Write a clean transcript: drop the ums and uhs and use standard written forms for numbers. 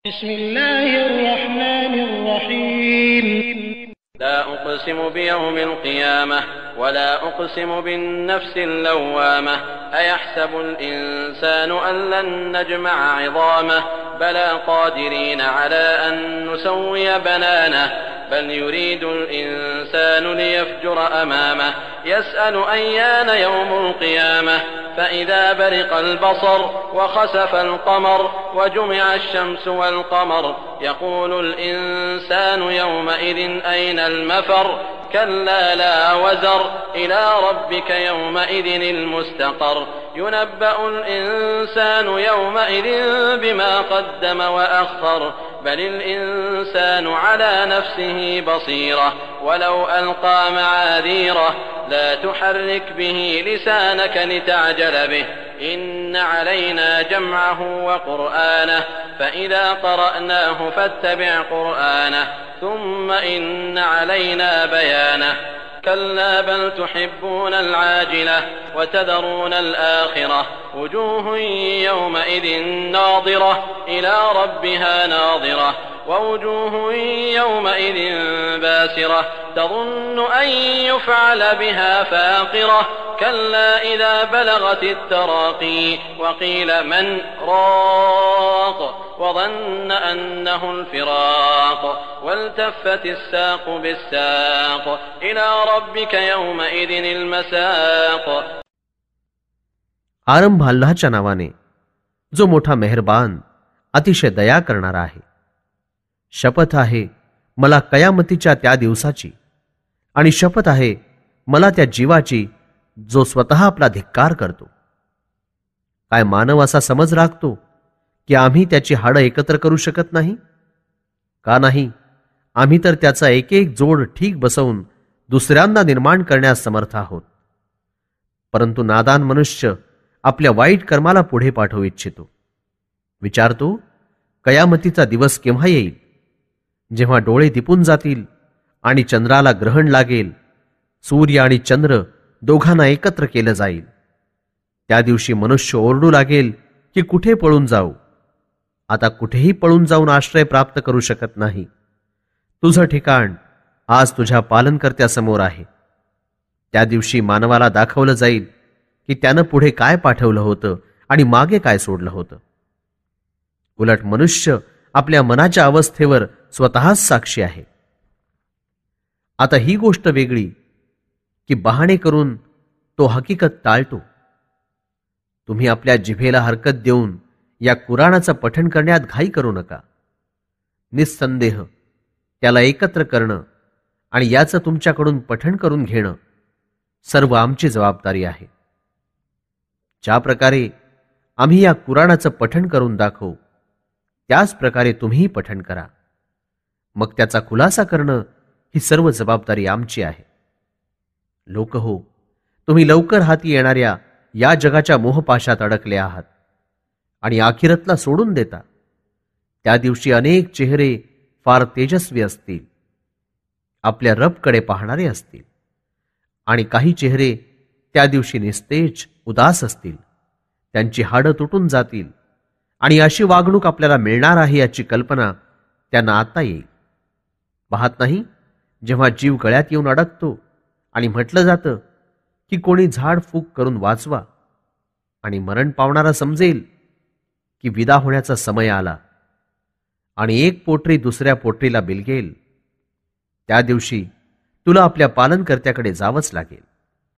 بسم الله الرحمن الرحيم لا أقسم بيوم القيامة ولا أقسم بالنفس اللوامة أيحسب الإنسان أن لن نجمع عظامه بلى قادرين على أن نسوي بنانه بل يريد الإنسان ليفجر أمامه يسأل أيان يوم القيامة فإذا برق البصر وخسف القمر وجمع الشمس والقمر يقول الإنسان يومئذ أين المفر كلا لا وزر إلى ربك يومئذ المستقر ينبأ الإنسان يومئذ بما قدم وأخر بل الإنسان على نفسه بصيرة ولو ألقى معاذيره لا تحرك به لسانك لتعجل به إن علينا جمعه وقرآنه فإذا قرأناه فاتبع قرآنه ثم إن علينا بيانه كلا بل تحبون العاجلة وتذرون الآخرة وجوه يومئذ ناظرة إلى ربها ناظرة ووجوه يومئذ باسرة تظن أن يفعل بها فاقرة كلا إذا بلغت التراقي وقيل من راق وظن أنه الفراق والتفت الساق بالساق إلى ربك يومئذ المساق. आरंभ अल्लाहच्या नावाने जो मोठा मेहरबान अतिशय दया करणारा आहे. शपथ आहे मला कयामतीच्या त्या दिवसाची आणि शपथ आहे मला त्या जीवाची जो स्वतः आपला धिक्कार करतो. काय मानव असा समज राखतो की आम्ही त्याची हाडं एकत्र करू शकत नाही? का नाही? आम्ही तर त्याचा एक एक जोड ठीक बसवून दुसऱ्यांदा निर्माण करण्यास समर्थ आहोत. परंतु नादान मनुष्य आपल्या वाईट कर्माला पुढे पाठवू इच्छितो. विचारतो कयामतीचा दिवस केव्हा येईल, जेव्हा डोळे दिपून जातील आणि चंद्राला ग्रहण लागेल, सूर्य आणि चंद्र दोघांना एकत्र केलं जाईल. त्या दिवशी मनुष्य ओरडू लागेल की कुठे पळून जाऊ. आता कुठेही पळून जाऊन आश्रय प्राप्त करू शकत नाही. तुझं ठिकाण आज तुझ्या पालनकर्त्यासमोर आहे. त्या दिवशी मानवाला दाखवलं जाईल की त्यानं पुढे काय पाठवलं होतं आणि मागे काय सोडलं होतं. उलट मनुष्य आपल्या मनाच्या अवस्थेवर स्वतःच साक्षी आहे. आता ही गोष्ट वेगळी की बहाणे करून तो हकीकत टाळतो. तुम्ही आपल्या जिभेला हरकत देऊन या कुराणाचं पठण करण्यात घाई करू नका. निस्संदेह त्याला एकत्र करणं आणि याचं तुमच्याकडून पठण करून घेणं सर्व आमची जबाबदारी आहे. ज्या प्रकारे आम्ही या कुराणाचं पठण करून दाखवू त्याच प्रकारे तुम्हीही पठण करा. मग त्याचा खुलासा करणं ही सर्व जबाबदारी आमची आहे. लोक हो, तुम्ही लवकर हाती येणाऱ्या या जगाच्या मोहपाशात अडकले आहात आणि आखिरतला सोडून देता. त्या दिवशी अनेक चेहरे फार तेजस्वी असतील, आपल्या रबकडे पाहणारे असतील, आणि काही चेहरे त्या दिवशी निस्तेज उदास असतील. त्यांची हाडं तुटून जातील आणि अशी वागणूक आपल्याला मिळणार आहे याची कल्पना त्यांना आता येईल. पाहत नाही जेव्हा जीव गळ्यात येऊन अडकतो आणि म्हटलं जातं की कोणी झाड फूक करून वाचवा, आणि मरण पावणारा समजेल की विदा होण्याचा समय आला आणि एक पोटरी दुसऱ्या पोटरीला बिलगेल. त्या दिवशी तुला आपल्या पालनकर्त्याकडे जावंच लागेल.